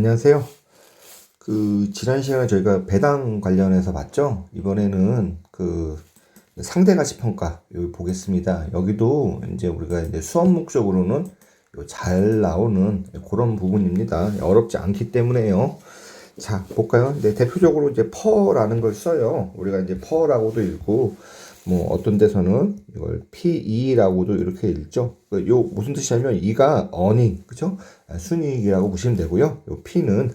안녕하세요. 지난 시간에 저희가 배당 관련해서 봤죠? 이번에는 상대가치 평가 여기 보겠습니다. 여기도 이제 우리가 이제 수업 목적으로는 잘 나오는 그런 부분입니다. 어렵지 않기 때문에요. 자, 볼까요? 네, 대표적으로 이제 퍼라는 걸 써요. 우리가 이제 퍼라고도 읽고, 뭐 어떤 데서는 이걸 PE라고도 이렇게 읽죠. 요 무슨 뜻이냐면 이가 earning, 그죠? 순이익이라고 보시면 되고요. 요 P는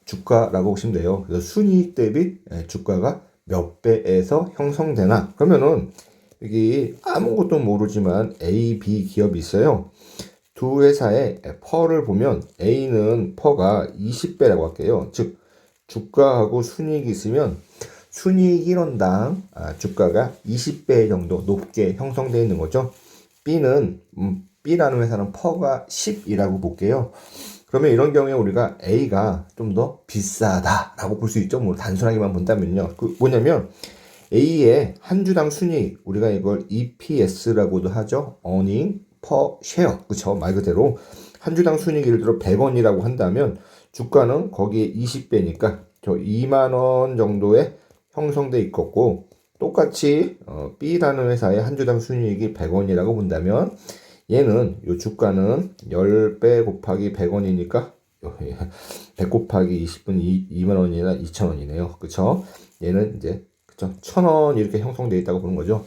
주가라고 보시면 돼요. 그래서 순이익 대비 주가가 몇 배에서 형성되나? 그러면은 여기 아무것도 모르지만 A, B 기업이 있어요. 두 회사의 퍼를 보면 A는 퍼가 20배라고 할게요. 즉 주가하고 순이익이 있으면 순이익 1원당 주가가 20배 정도 높게 형성되어 있는 거죠. B라는 회사는 퍼가 10이라고 볼게요. 그러면 이런 경우에 우리가 A가 좀 더 비싸다라고 볼 수 있죠. 뭐 단순하게만 본다면요. 뭐냐면 A의 한 주당 순이익, 우리가 이걸 EPS라고도 하죠. earning per share. 그쵸? 말 그대로 한 주당 순이익 예를 들어 100원이라고 한다면 주가는 거기에 20배니까 저 2만 원 정도의 형성돼 있겠고, 똑같이 B라는 회사의 한 주당 순이익이 100원이라고 본다면 얘는 요 주가는 10배 곱하기 100원이니까 100 곱하기 20분 2만 원이나 2천 원이네요. 그쵸? 얘는 이제 그쵸? 1000원 이렇게 형성되어 있다고 보는 거죠.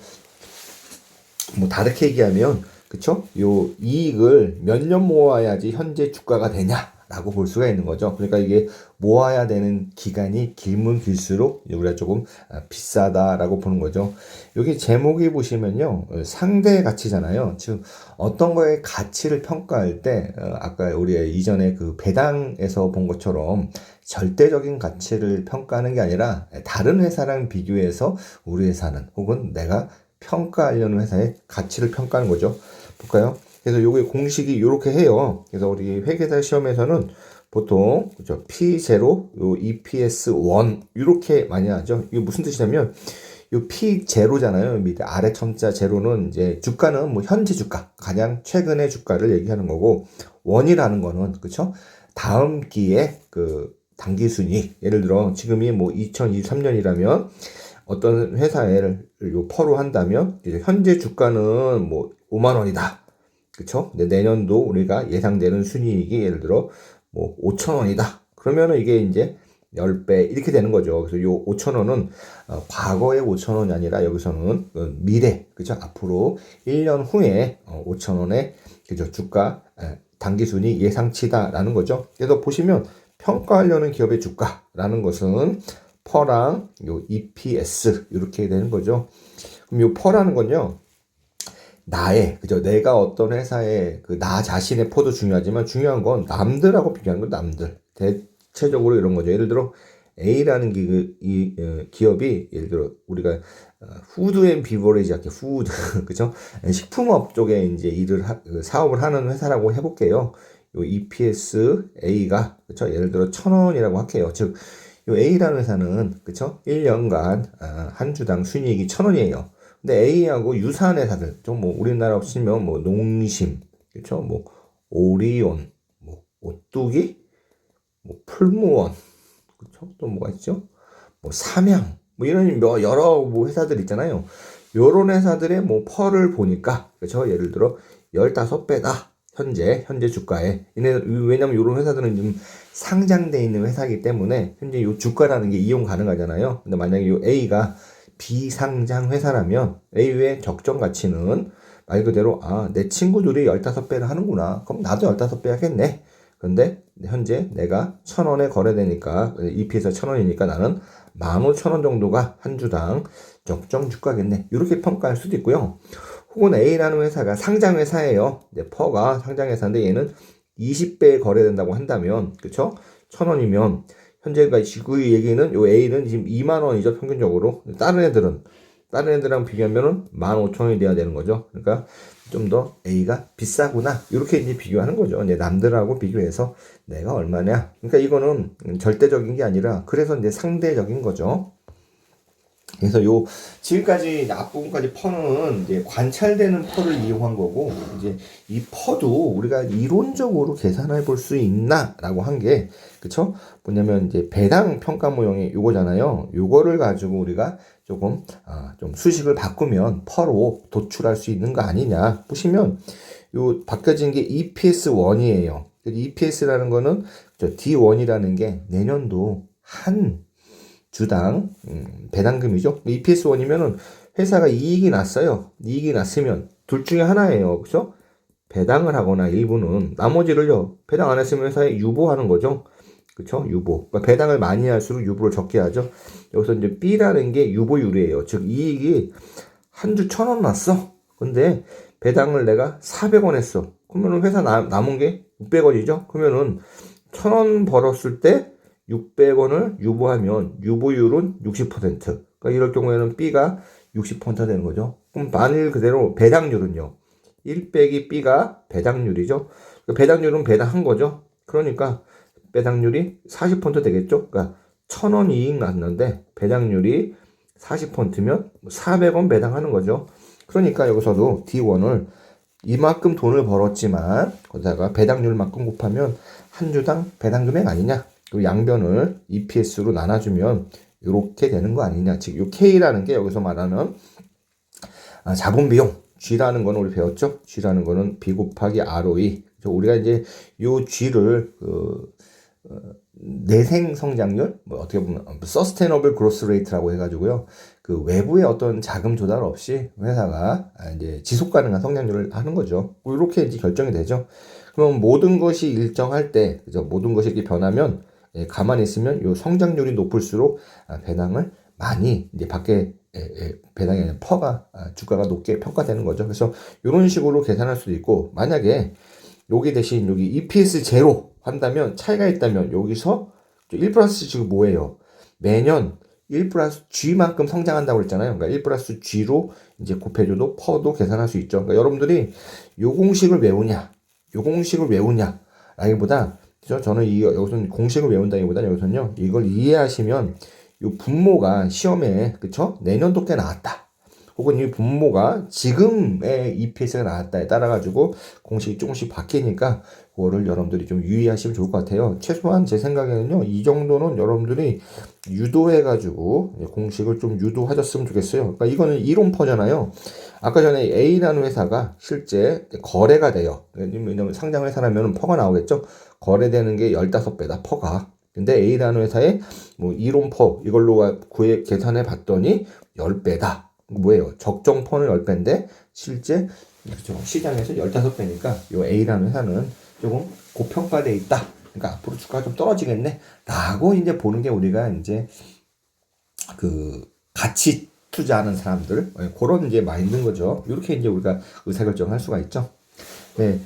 뭐 다르게 얘기하면 그쵸? 요 이익을 몇 년 모아야지 현재 주가가 되냐라고 볼 수가 있는 거죠. 그러니까 이게 모아야 되는 기간이 길면 길수록 우리가 조금 비싸다라고 보는 거죠. 여기 제목이 보시면요, 상대 가치잖아요. 즉 어떤 거의 가치를 평가할 때 아까 우리 이전에 그 배당에서 본 것처럼 절대적인 가치를 평가하는 게 아니라 다른 회사랑 비교해서 우리 회사는 혹은 내가 평가하려는 회사의 가치를 평가하는 거죠. 볼까요? 그래서 요게 공식이 이렇게 해요. 그래서 우리 회계사 시험에서는 보통 그죠? P0, 요 EPS 1 이렇게 많이 하죠. 이게 무슨 뜻이냐면 요 P0잖아요. 밑에 아래 첨자 제로는 이제 주가는 뭐 현재 주가, 가장 최근의 주가를 얘기하는 거고, 1이라는 거는 그쵸? 다음 기에 그 당기 순이익. 예를 들어 지금이 뭐 2023년이라면 어떤 회사를 요 퍼로 한다면 이제 현재 주가는 뭐 5만 원이다. 그쵸? 근데 내년도 우리가 예상되는 순이익이 예를 들어 뭐 5천 원이다. 그러면은 이게 이제 10배 이렇게 되는 거죠. 그래서 요 5천 원은 과거의 5천 원이 아니라 여기서는 미래, 그죠? 앞으로 1년 후에 5천 원의 그죠? 주가 단기순이 예상치다라는 거죠. 그래서 보시면 평가하려는 기업의 주가라는 것은 퍼랑 요 EPS 이렇게 되는 거죠. 그럼 요 퍼라는 건요, 그죠? 내가 어떤 회사에 나 자신의 퍼도 중요하지만 중요한 건 남들하고 비교하는 건 남들. 대체적으로 이런 거죠. 예를 들어 A라는 기업이 예를 들어 우리가 푸드 앤 비버리지 할게 푸드 그죠? 식품업 쪽에 이제 사업을 하는 회사라고 해볼게요. 요 EPS A가 그죠? 예를 들어 1,000원이라고 할게요. 즉 요 A라는 회사는 그쵸? 1년간 한 주당 순이익이 1,000원이에요. 근데 A하고 유사한 회사들, 좀 뭐 우리나라 치면 뭐 농심, 그쵸? 뭐 오리온, 뭐 오뚜기, 뭐 풀무원, 그쵸? 또 뭐가 있죠? 뭐 삼양, 뭐 이런 여러 뭐 회사들 있잖아요. 요런 회사들의 뭐 펄을 보니까 그쵸? 예를 들어 15배다. 현재 주가에. 왜냐면 이런 회사들은 좀 상장돼 있는 회사이기 때문에 현재 이 주가라는 게 이용 가능하잖아요. 근데 만약에 이 A가 비상장 회사라면 A의 적정 가치는 말 그대로 내 친구들이 15배를 하는구나. 그럼 나도 15배 하겠네. 근데 현재 내가 1,000원에 거래되니까 EPS 1,000원이니까 나는 15,000원 정도가 한 주당 적정 주가겠네. 이렇게 평가할 수도 있고요. 혹은 A라는 회사가 상장 회사예요. 퍼가 상장 회사인데 얘는 20배에 거래된다고 한다면, 그쵸? 1,000원이면 현재가 그 얘기는 요 A는 지금 2만 원이죠, 평균적으로. 다른 애들이랑 비교하면은 15,000원이 돼야 되는 거죠. 그러니까 좀 더 A가 비싸구나. 이렇게 이제 비교하는 거죠. 이제 남들하고 비교해서 내가 얼마냐. 그러니까 이거는 절대적인 게 아니라 그래서 이제 상대적인 거죠. 그래서 요 지금까지 앞부분까지 퍼는 이제 관찰되는 퍼를 이용한 거고, 이제 이 퍼도 우리가 이론적으로 계산해 볼 수 있나라고 한 게, 그쵸? 뭐냐면 이제 배당 평가 모형이 요거잖아요. 요거를 가지고 우리가 조금 좀 수식을 바꾸면 퍼로 도출할 수 있는 거 아니냐. 보시면 요 바뀌어진 게 EPS1이에요. EPS라는 거는 D1이라는 게 내년도 한 주당 배당금이죠. EPS1이면은 회사가 이익이 났어요. 이익이 났으면 둘 중에 하나예요. 그죠? 배당을 하거나 일부는 나머지를요. 배당 안 했으면 회사에 유보하는 거죠. 그쵸? 유보. 그러니까 배당을 많이 할수록 유보를 적게 하죠. 여기서 이제 B라는 게 유보율이에요. 즉 이익이 한 주 1,000원 났어. 근데 배당을 내가 400원 했어. 그러면은 회사 남은 게 600원이죠. 그러면은 1,000원 벌었을 때 600원을 유보하면 유보율은 60%. 그러니까 이럴 경우에는 B가 60% 되는 거죠. 그럼 만일 그대로 배당률은요. 1 빼기 B가 배당률이죠. 그러니까 배당률은 배당한 거죠. 그러니까 배당률이 40% 되겠죠. 그러니까 1,000원 이익 났는데 배당률이 40%면 400원 배당하는 거죠. 그러니까 여기서도 D1을 이만큼 돈을 벌었지만 거기다가 배당률만큼 곱하면 한 주당 배당 금액 아니냐. 그리고 양변을 EPS로 나눠주면 이렇게 되는 거 아니냐. 즉, 이 K라는 게 여기서 말하는 자본 비용. G라는 거는 우리 배웠죠? G라는 거는 B 곱하기 ROE. 우리가 이제 이 G를 내생 성장률, 뭐 어떻게 보면 Sustainable Growth Rate라고 해가지고요. 그 외부의 어떤 자금 조달 없이 회사가 이제 지속 가능한 성장률을 하는 거죠. 이렇게 이제 결정이 되죠. 그럼 모든 것이 일정할 때, 그죠? 모든 것이 이렇게 변하면 가만히 있으면 요 성장률이 높을수록 배당을 많이 이제 받게 배당이 아니라 퍼가 주가가 높게 평가되는 거죠. 그래서 이런 식으로 계산할 수도 있고 만약에 여기 대신 여기 EPS 제로 한다면 차이가 있다면 여기서 1 플러스 G가 뭐예요? 매년 1 플러스 G만큼 성장한다고 그랬잖아요. 그러니까 1 플러스 G로 이제 곱해줘도 퍼도 계산할 수 있죠. 그러니까 여러분들이 요 공식을 외우냐, 요 공식을 외우냐, 라기보다 저는 여기서는 공식을 외운다기보다 여기서는요, 이걸 이해하시면 요 분모가 시험에, 그쵸? 내년도 꽤 나왔다. 혹은 이 분모가 지금의 EPS가 나왔다에 따라가지고 공식이 조금씩 바뀌니까 그거를 여러분들이 좀 유의하시면 좋을 것 같아요. 최소한 제 생각에는요, 이 정도는 여러분들이 유도해가지고 공식을 좀 유도하셨으면 좋겠어요. 그러니까 이거는 이론퍼잖아요. 아까 전에 A라는 회사가 실제 거래가 돼요. 왜냐면 상장 회사라면 퍼가 나오겠죠. 거래되는 게 15배다, 퍼가. 근데 A라는 회사의 뭐 이론퍼 이걸로 계산해 봤더니 10배다. 뭐예요? 적정 퍼는 10배인데 실제 그렇죠. 시장에서 15배니까 요 A라는 회사는 조금 고평가돼 있다. 그러니까 앞으로 주가가 좀 떨어지겠네. 라고 이제 보는 게 우리가 이제 그 같이 투자하는 사람들 그런 이제 마인드인 거죠. 이렇게 이제 우리가 의사결정을 할 수가 있죠. 네,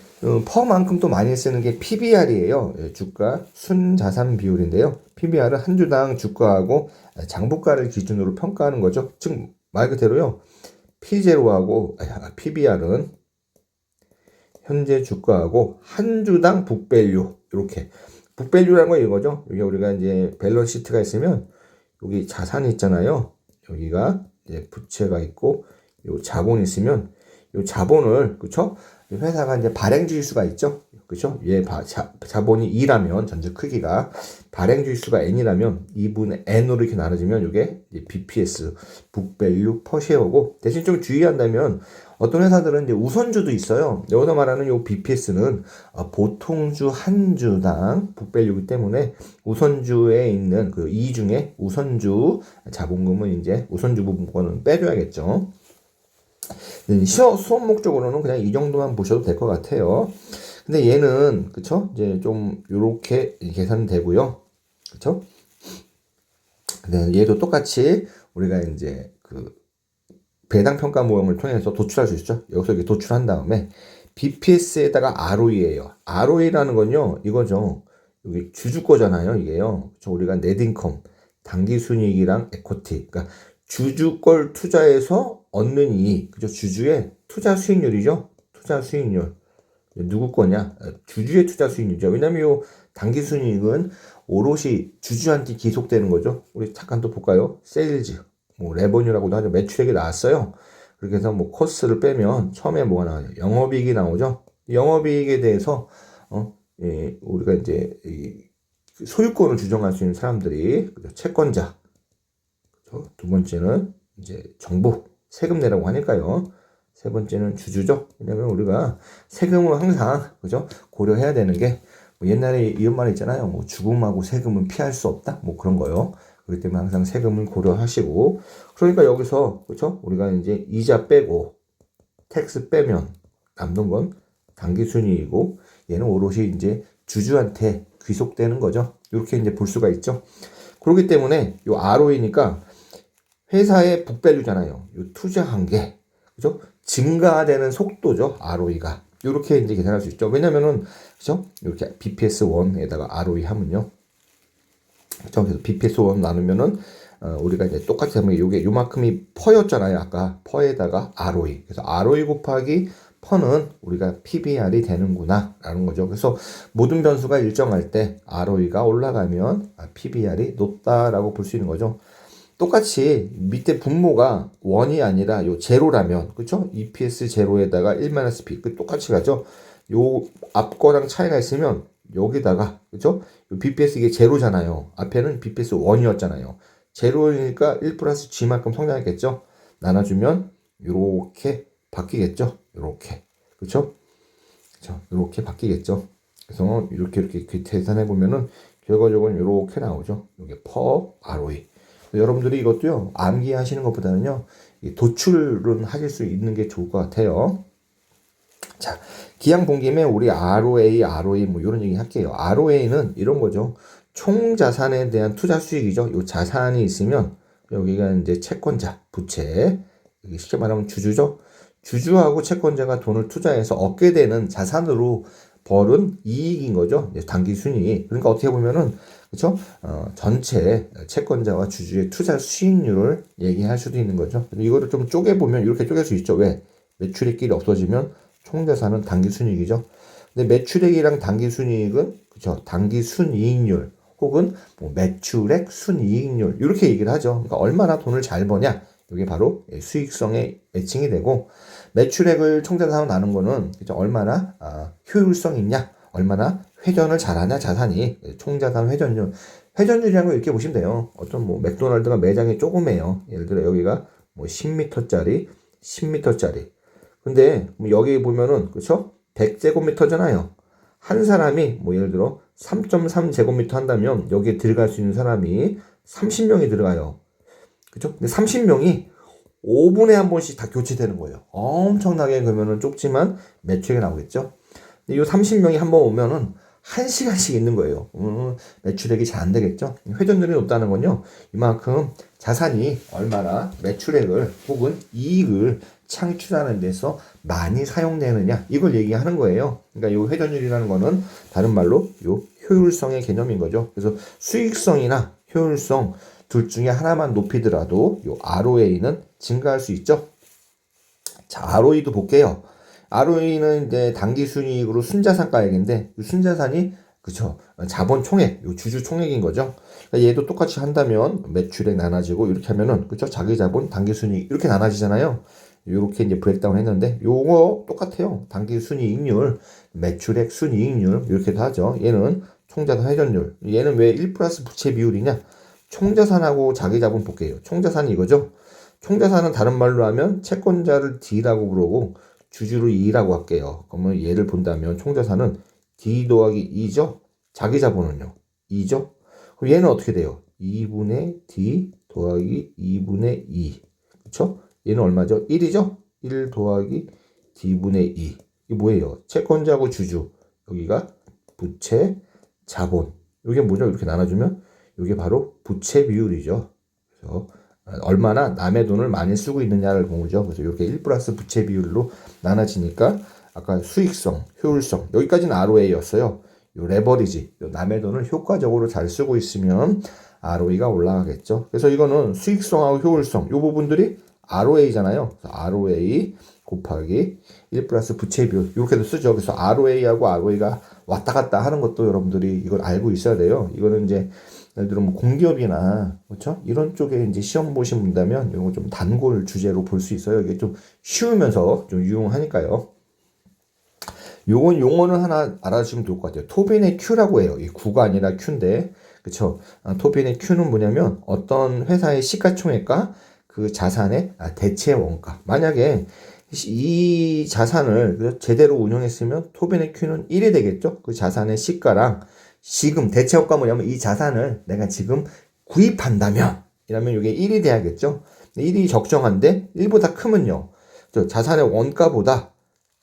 퍼만큼 또 많이 쓰는 게 PBR이에요. 주가 순자산 비율인데요. PBR은 한 주당 주가하고 장부가를 기준으로 평가하는 거죠. 즉 말 그대로요. P0하고 PBR은 현재 주가하고 한 주당 북밸류 이렇게 북밸류라는 거 이거죠. 여기 우리가 이제 밸런스 시트가 있으면 여기 자산이 있잖아요. 여기가 이제 부채가 있고 요 자본이 있으면 요 자본을 그쵸? 회사가 이제 발행주의수가 있죠. 그쵸? 얘 자본이 2라면 전체 크기가 발행주의수가 n이라면 2분의 n으로 이렇게 나눠지면 이게 BPS 북밸류 퍼쉐어고 대신 좀 주의한다면 어떤 회사들은 이제 우선주도 있어요. 여기서 말하는 요 BPS는 보통주 한 주당 북밸류이기 때문에 우선주에 있는 그 2 중에 우선주 자본금은 이제 우선주 부분은 빼줘야겠죠. 수업 목적으로는 그냥 이 정도만 보셔도 될 것 같아요. 근데 얘는 그쵸? 이제 좀 요렇게 계산되고요. 그쵸? 근데 얘도 똑같이 우리가 이제 그 배당 평가 모형을 통해서 도출할 수 있죠. 여기서 이렇게 도출한 다음에 BPS에다가 ROE예요. ROE라는 건요, 이거죠. 여기 주주 거잖아요, 이게요. 우리가 넷인컴, 당기순이익이랑 에코티. 그러니까 주주 걸 투자해서 얻는 이익, 그죠? 주주의 투자 수익률이죠. 투자 수익률. 누구 거냐? 주주의 투자 수익률이죠. 왜냐면 요 당기순이익은 오롯이 주주한테 기속되는 거죠. 우리 잠깐 또 볼까요? 세일즈. 뭐 레버뉴라고도 하죠. 매출액이 나왔어요. 그렇게 해서 뭐 코스를 빼면 처음에 뭐가 나와요? 영업이익이 나오죠. 영업이익에 대해서 우리가 이제 소유권을 주장할 수 있는 사람들이, 그죠? 채권자. 그죠? 두 번째는 이제 정부 세금 내라고 하니까요. 세 번째는 주주죠. 왜냐면 우리가 세금을 항상, 그죠? 고려해야 되는 게, 뭐 옛날에 이런 말 있잖아요. 뭐 죽음하고 세금은 피할 수 없다. 뭐 그런 거요. 그렇기 때문에 항상 세금을 고려하시고, 그러니까 여기서, 그죠? 우리가 이제 이자 빼고 텍스 빼면 남는 건 당기순이익이고, 얘는 오롯이 이제 주주한테 귀속되는 거죠. 이렇게 이제 볼 수가 있죠. 그렇기 때문에 요 ROE니까 회사의 북밸류잖아요. 요 투자한 게, 그죠? 증가되는 속도죠. ROE가. 이렇게 이제 계산할 수 있죠. 왜냐면은, 그죠? 이렇게 BPS1에다가 ROE 하면요. 그죠? 그래서 BPS1 나누면은, 우리가 이제 똑같이 하면 요게 요만큼이 퍼였잖아요. 아까 퍼에다가 ROE. 그래서 ROE 곱하기 퍼는 우리가 PBR이 되는구나 라는 거죠. 그래서 모든 변수가 일정할 때 ROE가 올라가면 PBR이 높다라고 볼 수 있는 거죠. 똑같이 밑에 분모가 1이 아니라 요 제로라면, 그쵸? EPS 제로에다가 1-P 똑같이 가죠. 요 앞거랑 차이가 있으면 여기다가, 그쵸? 요 BPS 이게 제로잖아요. 앞에는 BPS 1이었잖아요. 제로니까 1 플러스 G만큼 성장했겠죠? 나눠주면 요렇게 바뀌겠죠? 요렇게. 그쵸? 그쵸? 요렇게 바뀌겠죠? 그래서 이렇게 계산해 보면은 결과적으로 요렇게 나오죠. 요게 per ROE. 여러분들이 이것도요, 암기하시는 것보다는요, 도출은 하실 수 있는 게 좋을 것 같아요. 자, 기왕 본 김에 우리 ROA, ROE 뭐 이런 얘기 할게요. ROA는 이런 거죠. 총 자산에 대한 투자 수익이죠. 요 자산이 있으면 여기가 이제 채권자, 부채, 쉽게 말하면 주주죠. 주주하고 채권자가 돈을 투자해서 얻게 되는 자산으로 벌은 이익인 거죠. 단기 순이익. 그러니까 어떻게 보면은, 그렇죠? 전체 채권자와 주주의 투자 수익률을 얘기할 수도 있는 거죠. 이거를 좀 쪼개보면 이렇게 쪼갤 수 있죠. 왜? 매출액끼리 없어지면 총자산은 단기 순이익이죠. 근데 매출액이랑 단기 순이익은, 그렇죠? 단기 순이익률 혹은 뭐 매출액 순이익률 이렇게 얘기를 하죠. 그러니까 얼마나 돈을 잘 버냐. 이게 바로 수익성의 매칭이 되고, 매출액을 총자산으로 나눈 거는, 그죠? 얼마나 효율성 있냐, 얼마나 회전을 잘하냐 자산이, 총자산 회전율. 회전율이라는 거 이렇게 보시면 돼요. 어떤 뭐 맥도날드가 매장이 조그매요. 예를 들어 여기가 뭐 10m짜리, 10m짜리. 근데 뭐 여기 보면은, 그쵸? 100제곱미터잖아요. 한 사람이 뭐 예를 들어 3.3제곱미터 한다면 여기에 들어갈 수 있는 사람이 30명이 들어가요. 그죠? 근데 30명이 5분에 한 번씩 다 교체되는 거예요. 엄청나게 그러면은 좁지만 매출이 나오겠죠? 근데 이 30명이 한 번 오면은 1시간씩 있는 거예요. 매출액이 잘 안 되겠죠? 회전율이 높다는 건요, 이만큼 자산이 얼마나 매출액을 혹은 이익을 창출하는 데서 많이 사용되느냐, 이걸 얘기하는 거예요. 그러니까 이 회전율이라는 거는 다른 말로 이 효율성의 개념인 거죠. 그래서 수익성이나 효율성 둘 중에 하나만 높이더라도 이 ROA는 증가할 수 있죠. 자, ROE도 볼게요. ROE는 이제 단기 순이익으로 순자산 가액인데, 순자산이, 그쵸, 자본 총액, 요 주주 총액인 거죠. 그러니까 얘도 똑같이 한다면 매출액 나눠지고 이렇게 하면은, 그쵸, 자기 자본 단기 순이익 이렇게 나눠지잖아요. 요렇게 이제 브레이크다운 했는데, 요거 똑같아요. 단기 순이익률, 매출액 순이익률 이렇게도 하죠. 얘는 총자산 회전율. 얘는 왜 1 플러스 부채 비율이냐? 총자산하고 자기 자본 볼게요. 총자산이 이거죠. 총자산은 다른 말로 하면 채권자를 D라고 그러고 주주를 E라고 할게요. 그러면 얘를 본다면 총자산은 D 더하기 2죠. 자기 자본은요, 2죠. 그럼 얘는 어떻게 돼요? 2분의 D 더하기 2분의 2. 그쵸? 얘는 얼마죠? 1이죠? 1 더하기 D분의 2. 이게 뭐예요? 채권자하고 주주. 여기가 부채, 자본. 이게 뭐죠? 이렇게 나눠주면 이게 바로 부채 비율이죠. 그래서 얼마나 남의 돈을 많이 쓰고 있느냐를 보죠. 그래서 이렇게 1 플러스 부채 비율로 나눠지니까 아까 수익성, 효율성, 여기까지는 ROA였어요. 요 레버리지, 요 남의 돈을 효과적으로 잘 쓰고 있으면 ROE가 올라가겠죠. 그래서 이거는 수익성하고 효율성, 요 부분들이 ROA잖아요. 그래서 ROA 곱하기 1 플러스 부채 비율, 이렇게도 쓰죠. 그래서 ROA하고 ROE가 왔다 갔다 하는 것도 여러분들이 이걸 알고 있어야 돼요. 이거는 이제 예를 들어 뭐 공기업이나 그렇죠? 이런 쪽에 이제 시험 보신 분다면 이런 거 좀 단골 주제로 볼 수 있어요. 이게 좀 쉬우면서 좀 유용하니까요. 요건 용어는 하나 알아주시면 좋을 것 같아요. 토빈의 Q라고 해요. 이 Q가 아니라 Q인데, 그쵸? 토빈의 Q는 뭐냐면 어떤 회사의 시가총액과 그 자산의 대체 원가. 만약에 이 자산을 제대로 운영했으면 토빈의 Q는 1이 되겠죠? 그 자산의 시가랑 지금 대체 원가 뭐냐면 이 자산을 내가 지금 구입한다면 이러면 이게 1이 돼야겠죠? 1이 적정한데 1보다 크면요. 자산의 원가보다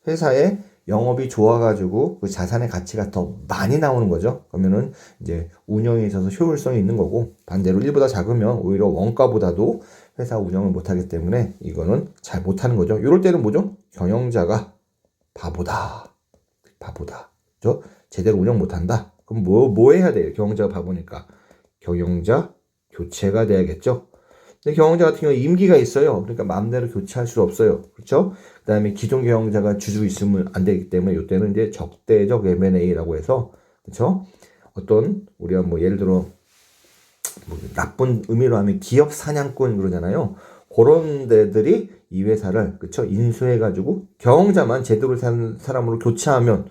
회사의 영업이 좋아가지고 그 자산의 가치가 더 많이 나오는 거죠. 그러면은 이제 운영에 있어서 효율성이 있는 거고, 반대로 1보다 작으면 오히려 원가보다도 회사 운영을 못하기 때문에 이거는 잘 못하는 거죠. 이럴 때는 뭐죠? 경영자가 바보다. 바보다. 그죠? 제대로 운영 못한다. 그럼 뭐 해야 돼요? 경영자가 바보니까. 경영자 교체가 돼야겠죠. 근데 경영자 같은 경우 임기가 있어요. 그러니까 마음대로 교체할 수 없어요. 그렇죠? 그다음에 기존 경영자가 주주 있으면 안 되기 때문에 이때는 이제 적대적 M&A라고 해서 그렇죠? 어떤 우리가 뭐 예를 들어 뭐 나쁜 의미로 하면 기업 사냥꾼 그러잖아요. 그런 데들이 이 회사를 그렇죠? 인수해 가지고 경영자만 제대로 산 사람으로 교체하면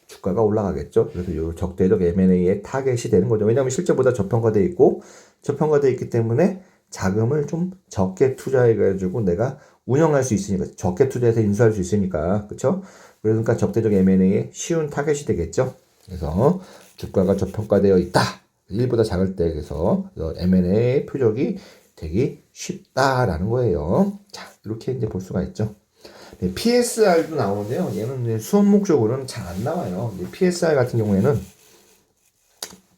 주가가 올라가겠죠. 그래서 이 적대적 M&A의 타겟이 되는 거죠. 왜냐하면 실제보다 저평가돼 있고 저평가돼 있기 때문에 자금을 좀 적게 투자해가지고 내가 운영할 수 있으니까 적게 투자해서 인수할 수 있으니까 그렇죠? 그러니까 적대적 M&A의 쉬운 타겟이 되겠죠. 그래서 주가가 저평가되어 있다. 1보다 작을 때 그래서 M&A 표적이 되기 쉽다라는 거예요. 자 이렇게 이제 볼 수가 있죠. 네, PSR도 나오는데요. 얘는 수업 목적으로는 잘 안 나와요. PSR 같은 경우에는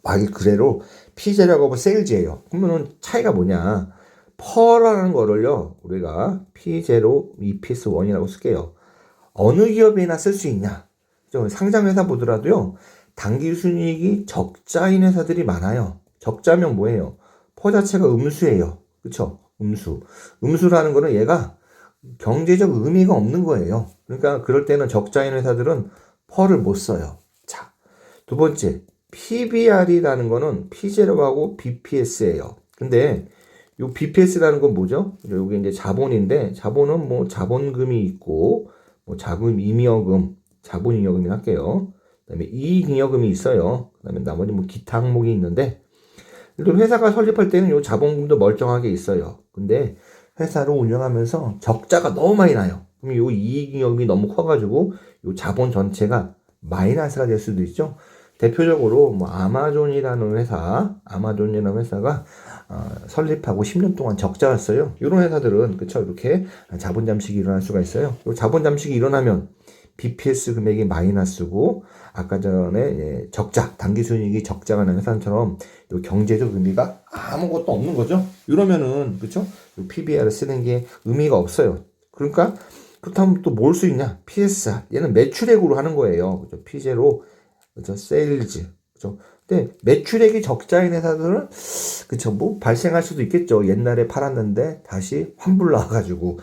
말 그대로 P제라고 하면 세일즈예요. 그러면은 차이가 뭐냐? 퍼라는 거를요, 우리가 P0, EPS1이라고 쓸게요. 어느 기업이나 쓸 수 있냐? 상장회사 보더라도요, 당기순이익이 적자인 회사들이 많아요. 적자면 뭐예요? 퍼 자체가 음수예요. 그쵸? 음수. 음수라는 거는 얘가 경제적 의미가 없는 거예요. 그러니까 그럴 때는 적자인 회사들은 퍼를 못 써요. 자, 두 번째. PBR이라는 거는 P0하고 BPS예요. 근데 요 BPS라는 건 뭐죠? 여기 이제 자본인데 자본은 뭐 자본금이 있고 뭐 자금 잉여금, 자본 잉여금이 할게요. 그다음에 이익 잉여금이 있어요. 그다음에 나머지 뭐 기타 항목이 있는데 회사가 설립할 때는 요 자본금도 멀쩡하게 있어요. 근데 회사를 운영하면서 적자가 너무 많이 나요. 그럼 요 이익 잉여금이 너무 커가지고 요 자본 전체가 마이너스가 될 수도 있죠. 대표적으로 뭐 아마존이라는 회사가 설립하고 10년 동안 적자였어요. 이런 회사들은 그쵸 이렇게 자본 잠식이 일어날 수가 있어요. 자본 잠식이 일어나면 BPS 금액이 마이너스고 아까 전에 적자 당기순이익이 적자가 난 회사처럼 경제적 의미가 아무것도 없는 거죠. 이러면은 그쵸 PBR을 쓰는 게 의미가 없어요. 그러니까 그렇다면 또 뭘 수 있냐? PSR 얘는 매출액으로 하는 거예요. 그죠? P0 그죠? 세일즈. 그죠? 근데 매출액이 적자인 회사들은 그쵸 뭐 발생할 수도 있겠죠. 옛날에 팔았는데 다시 환불 나와가지고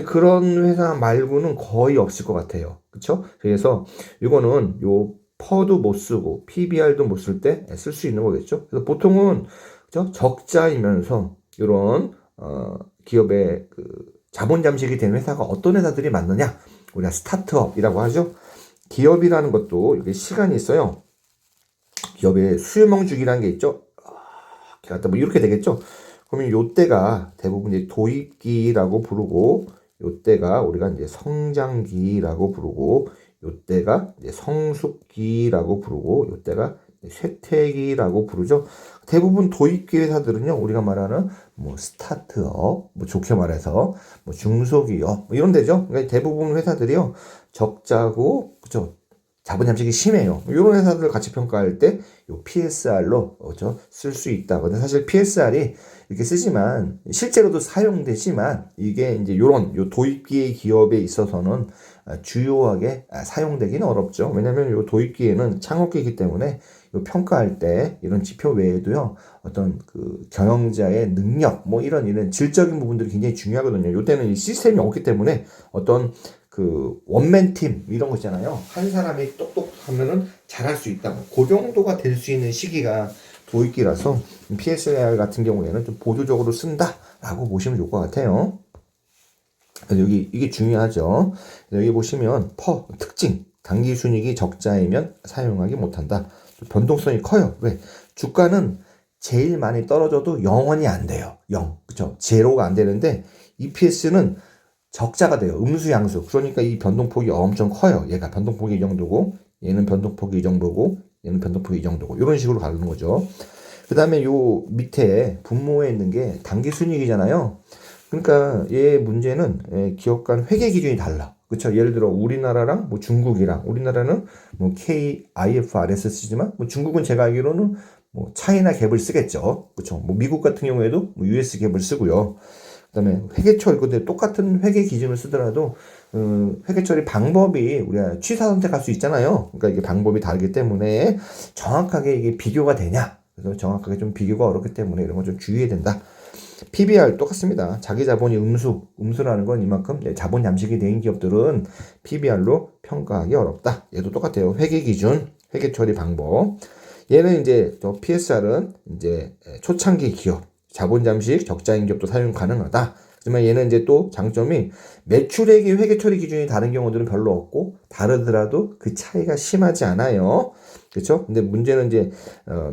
그런 회사 말고는 거의 없을 것 같아요. 그쵸? 그래서 이거는 요 퍼도 못 쓰고 PBR도 못 쓸 때 쓸 수 있는 거겠죠. 그래서 보통은 그죠? 적자이면서 이런 기업의 그 자본 잠식이 된 회사가 어떤 회사들이 많느냐? 우리가 스타트업이라고 하죠. 기업이라는 것도 이게 시간이 있어요. 기업의 수요명 주기라는 게 있죠. 뭐 이렇게 되겠죠. 그러면 요때가 대부분 이제 도입기라고 부르고, 요때가 우리가 이제 성장기라고 부르고, 요때가 이제 성숙기라고 부르고, 요때가 쇠퇴기라고 부르죠. 대부분 도입기 회사들은요, 우리가 말하는 뭐 스타트업, 뭐 좋게 말해서 뭐 중소기업 뭐 이런 데죠. 그러니까 대부분 회사들이요 적자고 그죠. 자본 잠식이 심해요. 이런 회사들을 같이 평가할 때 요 PSR로 그죠 쓸 수 있다. 근데 사실 PSR이 이렇게 쓰지만 실제로도 사용되지만 이게 이제 요 도입기 기업에 있어서는 주요하게 사용되기는 어렵죠. 왜냐하면 요 도입기에는 창업기이기 때문에 요 평가할 때 이런 지표 외에도요 어떤 그 경영자의 능력 뭐 이런 질적인 부분들이 굉장히 중요하거든요. 요때는 이 시스템이 없기 때문에 어떤 그 원맨 팀 이런 거 있잖아요. 한 사람이 똑똑하면은 잘할 수 있다. 그 정도가 될 수 있는 시기가 도입기라서 PSAR 같은 경우에는 좀 보조적으로 쓴다라고 보시면 좋을 것 같아요. 여기 이게 중요하죠. 여기 보시면 특징 단기 순이익이 적자이면 사용하기 못한다. 변동성이 커요. 왜? 주가는 제일 많이 떨어져도 영원히 안 돼요. 0. 그쵸? 제로가 안 되는데 EPS는 적자가 돼요. 음수양수. 그러니까 이 변동폭이 엄청 커요. 얘가 변동폭이 이 정도고 얘는 변동폭이 이 정도고 얘는 변동폭이 이 정도고 이런 식으로 가는 거죠. 그 다음에 요 밑에 분모에 있는 게 단기 순이익이잖아요. 그러니까 얘 문제는 기업 간 회계 기준이 달라. 그쵸? 예를 들어 우리나라랑 뭐 중국이랑 우리나라는 뭐 KIFRS 쓰지만 뭐 중국은 제가 알기로는 뭐 차이나 갭을 쓰겠죠. 그쵸? 뭐 미국 같은 경우에도 뭐 US 갭을 쓰고요. 그다음에 회계 처리 근데 똑같은 회계 기준을 쓰더라도 회계 처리 방법이 우리가 취사 선택할 수 있잖아요. 그러니까 이게 방법이 다르기 때문에 정확하게 이게 비교가 되냐? 그래서 정확하게 좀 비교가 어렵기 때문에 이런 거 좀 주의해야 된다. PBR 똑같습니다. 자기 자본이 음수라는 건 이만큼 자본 잠식이 된 기업들은 PBR로 평가하기 어렵다. 얘도 똑같아요. 회계 기준, 회계 처리 방법. 얘는 이제 저 PSR은 이제 초창기 기업, 자본 잠식, 적자인 기업도 사용 가능하다. 하지만 얘는 이제 또 장점이 매출액이 회계 처리 기준이 다른 경우들은 별로 없고 다르더라도 그 차이가 심하지 않아요. 그렇죠? 근데 문제는 이제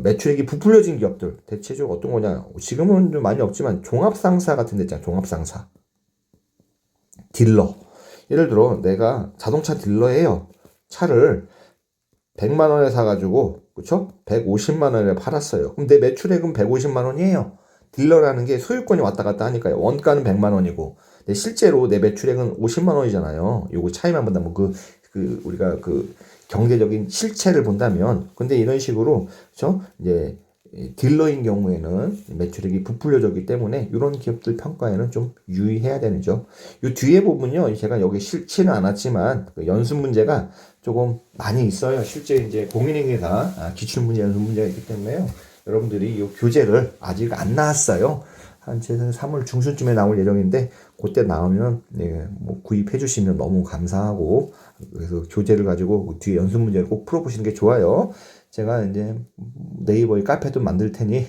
매출액이 부풀려진 기업들 대체적으로 어떤 거냐? 지금은 좀 많이 없지만 종합상사 같은 데 있잖아. 종합상사. 딜러. 예를 들어 내가 자동차 딜러예요. 차를 100만 원에 사가지고 그쵸? 150만 원에 팔았어요. 그럼 내 매출액은 150만 원이에요. 딜러라는 게 소유권이 왔다 갔다 하니까요. 원가는 100만 원이고 근데 실제로 내 매출액은 50만 원이잖아요. 요거 차이만 본다면 우리가 경제적인 실체를 본다면 근데 이런 식으로 그쵸? 이제 딜러인 경우에는 매출액이 부풀려졌기 때문에 이런 기업들 평가에는 좀 유의해야 되는죠. 이 뒤에 부분요, 제가 여기 싫지는 않았지만 연습 문제가 조금 많이 있어요. 실제 이제 공인중개사 기출 문제 연습 문제가 있기 때문에요. 여러분들이 이 교재를 아직 안 나왔어요. 한 3월 중순쯤에 나올 예정인데 그때 나오면 뭐 구입해 주시면 너무 감사하고 그래서 교재를 가지고 뒤에 연습 문제를 꼭 풀어보시는 게 좋아요. 제가 이제 네이버에 카페도 만들 테니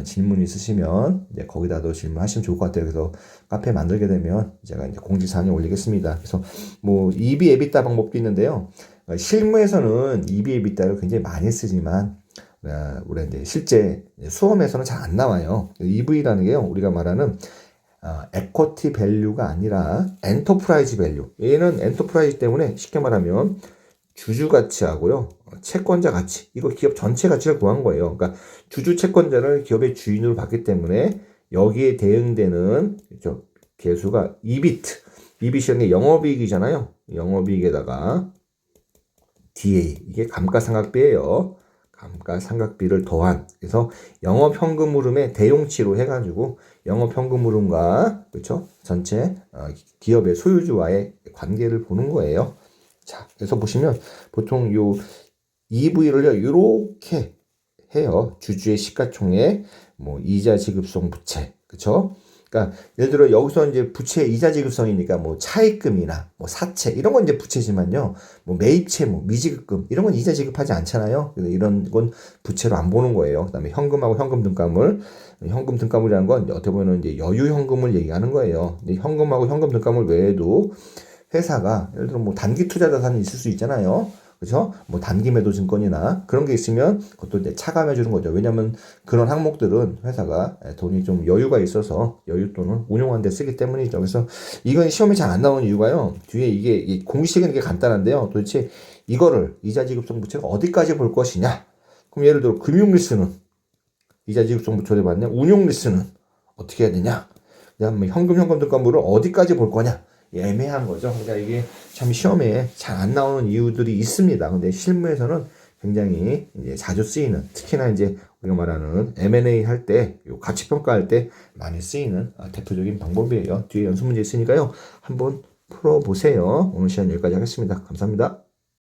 질문 있으시면 이제 거기다도 질문하시면 좋을 것 같아요. 그래서 카페 만들게 되면 제가 이제 공지사항에 올리겠습니다. 그래서 뭐 EV 에비타 방법도 있는데요. 실무에서는 EV 에비타를 굉장히 많이 쓰지만 우리 이제 실제 수험에서는 잘 안 나와요. EV라는 게요, 우리가 말하는 에쿼티 밸류가 아니라 엔터프라이즈 밸류. 얘는 엔터프라이즈 때문에 쉽게 말하면 주주 가치하고요, 채권자 가치, 이거 기업 전체 가치를 구한 거예요. 그러니까 주주 채권자를 기업의 주인으로 봤기 때문에 여기에 대응되는 그렇죠? 계수가 EBIT, EBIT이라는 게 영업이익이잖아요. 영업이익에다가 DA, 이게 감가상각비예요. 감가상각비를 더한, 그래서 영업현금 흐름의 대용치로 해가지고 영업현금 흐름과 그렇죠? 전체 기업의 소유주와의 관계를 보는 거예요. 자, 그래서 보시면 보통 요 EV를요 이렇게 해요. 주주의 시가총액, 뭐 이자 지급성 부채, 그렇죠? 그러니까 예를 들어 여기서 이제 부채 이자 지급성이니까 뭐 차입금이나 뭐 사채 이런 건 이제 부채지만요. 뭐 매입채, 뭐 미지급금 이런 건 이자 지급하지 않잖아요. 그래서 이런 건 부채로 안 보는 거예요. 그다음에 현금하고 현금 등가물, 현금 등가물이라는 건 어떻게 보면 이제 여유 현금을 얘기하는 거예요. 근데 현금하고 현금 등가물 외에도 회사가 예를 들어 뭐 단기 투자 자산이 있을 수 있잖아요. 그죠? 뭐 단기 매도 증권이나 그런 게 있으면 그것도 이제 차감해 주는 거죠. 왜냐면 그런 항목들은 회사가 돈이 좀 여유가 있어서 여윳돈을 운용하는 데 쓰기 때문이죠. 그래서 이건 시험에 잘 안 나오는 이유가요. 뒤에 이게 공식은 이게 간단한데요. 도대체 이거를 이자 지급성 부채가 어디까지 볼 것이냐? 그럼 예를 들어 금융 리스는 이자 지급성 부채를 받냐? 운용 리스는 어떻게 해야 되냐? 그다음 현금 등가물을 어디까지 볼 거냐? 애매한 거죠. 그러니까 이게 참 시험에 잘 안 나오는 이유들이 있습니다. 근데 실무에서는 굉장히 이제 자주 쓰이는, 특히나 이제 우리가 말하는 M&A 할 때, 요 가치 평가할 때 많이 쓰이는 대표적인 방법이에요. 뒤에 연습 문제 있으니까요. 한번 풀어보세요. 오늘 시간 여기까지 하겠습니다. 감사합니다.